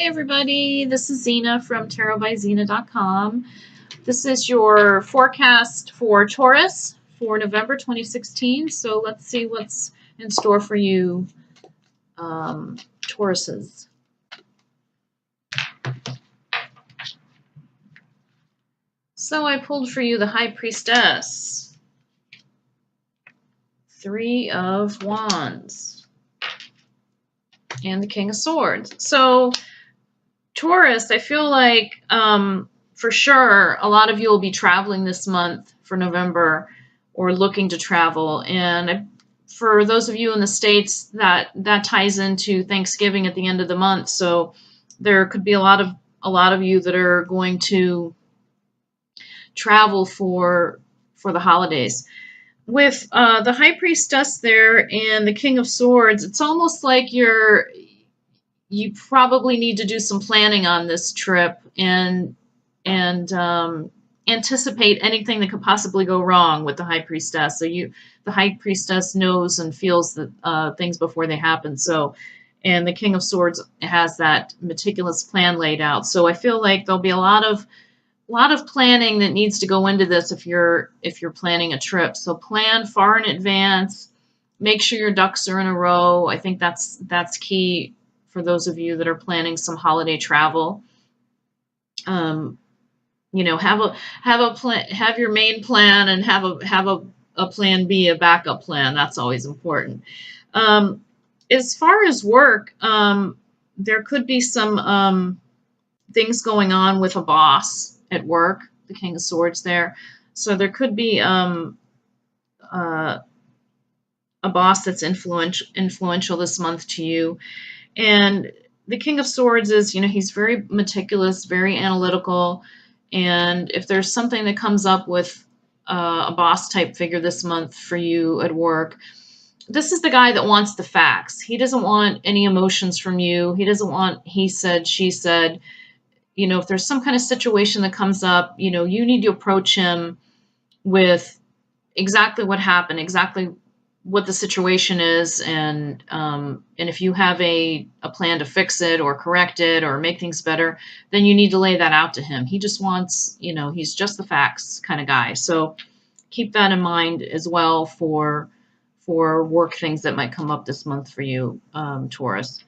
Hi everybody, this is Zena from tarotbyzena.com. This is your forecast for Taurus for November 2016. So let's see what's in store for you, Tauruses. So I pulled for you the High Priestess, Three of Wands, and the King of Swords. So Taurus, I feel like for sure a lot of you will be traveling this month for November or looking to travel. And for those of you in the States, that ties into Thanksgiving at the end of the month. So there could be a lot of you that are going to travel for the holidays. With the High Priestess there and the King of Swords, it's almost like you probably need to do some planning on this trip and anticipate anything that could possibly go wrong with the High Priestess. So the High Priestess knows and feels that things before they happen. So, and the King of Swords has that meticulous plan laid out. So I feel like there'll be a lot of planning that needs to go into this if you're planning a trip. So plan far in advance. Make sure your ducks are in a row. I think that's key for those of you that are planning some holiday travel. You know, have a plan, have your main plan, and have a plan B, a backup plan. That's always important. As far as work, there could be some things going on with a boss at work, the King of Swords there. So there could be a boss that's influential this month to you. And the King of Swords is, he's very meticulous, very analytical. And if there's something that comes up with a boss type figure this month for you at work, this is the guy that wants the facts. He doesn't want any emotions from you. He doesn't want he said, she said. If there's some kind of situation that comes up, you need to approach him with exactly what happened, exactly what the situation is, and if you have a plan to fix it or correct it or make things better, then you need to lay that out to him. He just wants, he's just the facts kind of guy. So keep that in mind as well for work things that might come up this month for you, Taurus.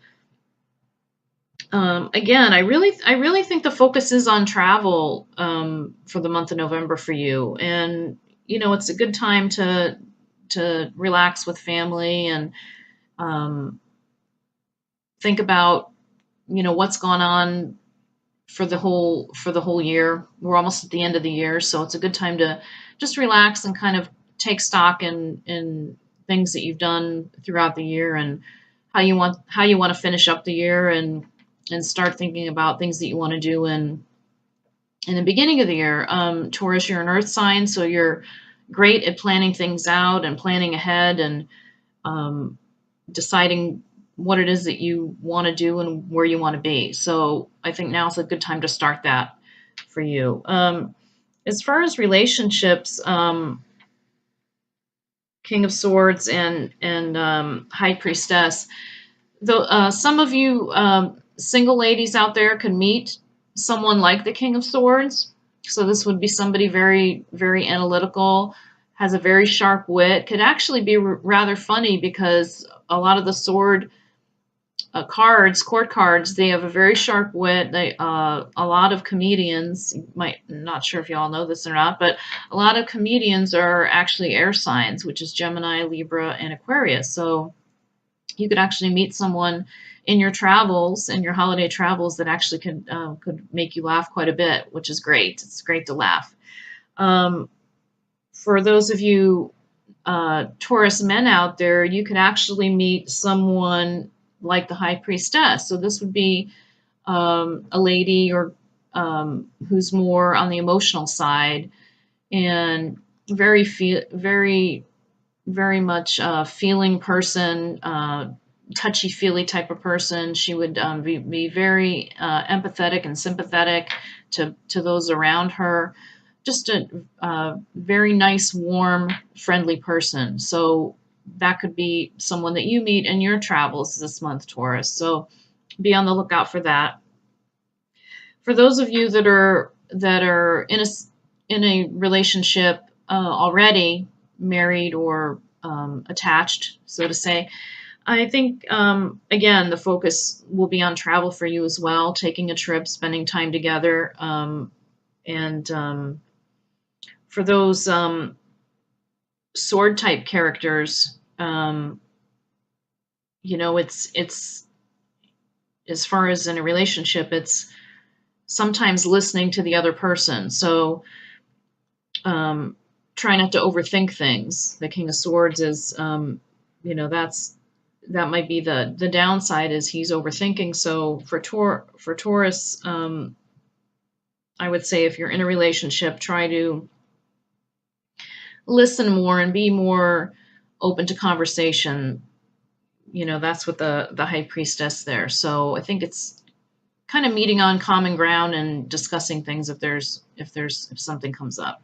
Again, I really think the focus is on travel for the month of November for you, and it's a good time to relax with family and think about what's gone on for the whole year. We're almost at the end of the year, so it's a good time to just relax and kind of take stock in things that you've done throughout the year and how you want to finish up the year and start thinking about things that you want to do in the beginning of the year. Taurus, you're an earth sign, so you're great at planning things out and planning ahead and deciding what it is that you want to do and where you want to be. So I think now's a good time to start that for you. As far as relationships, King of Swords and High Priestess, though some of you single ladies out there could meet someone like the King of Swords. So this would be somebody very, very analytical, has a very sharp wit, could actually be rather funny because a lot of the sword court cards, they have a very sharp wit. They a lot of comedians, not sure if y'all know this or not, but a lot of comedians are actually air signs, which is Gemini, Libra, and Aquarius. So you could actually meet someone in your travels, in your holiday travels, that actually could make you laugh quite a bit, which is great. It's great to laugh. For those of you Taurus men out there, you could actually meet someone like the High Priestess. So this would be a lady or who's more on the emotional side and very much feeling person, touchy-feely type of person. She would be very empathetic and sympathetic to those around her. Just a very nice, warm, friendly person. So that could be someone that you meet in your travels this month, Taurus. So be on the lookout for that. For those of you that are in a relationship already, married or attached, so to say, I think again the focus will be on travel for you as well, taking a trip, spending time together, and for those sword type characters, it's as far as in a relationship, it's sometimes listening to the other person. So um, try not to overthink things. The King of Swords is, that might be the downside is he's overthinking. So for Taurus, I would say if you're in a relationship, try to listen more and be more open to conversation. That's what the High Priestess there. So I think it's kind of meeting on common ground and discussing things if something comes up.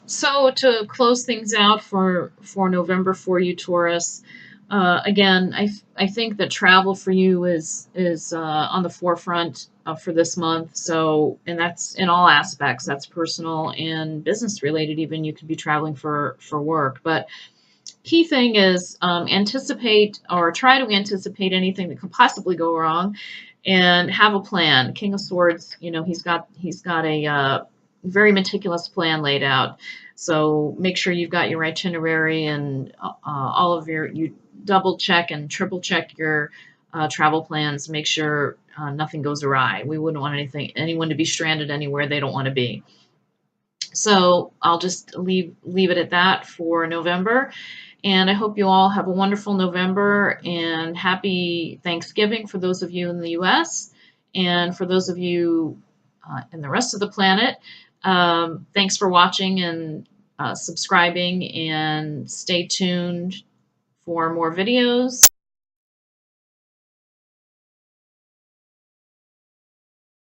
So to close things out for November for you, Taurus, again, I think that travel for you is on the forefront for this month. So, and that's in all aspects. That's personal and business related. Even you could be traveling for work, but key thing is anticipate or try to anticipate anything that could possibly go wrong, and have a plan. King of Swords, he's got a very meticulous plan laid out. So make sure you've got your itinerary and all of you double check and triple check your travel plans. Make sure nothing goes awry. We wouldn't want anyone to be stranded anywhere they don't want to be. So I'll just leave it at that for November. And I hope you all have a wonderful November and happy Thanksgiving for those of you in the US. And for those of you in the rest of the planet, thanks for watching and subscribing, and stay tuned for more videos.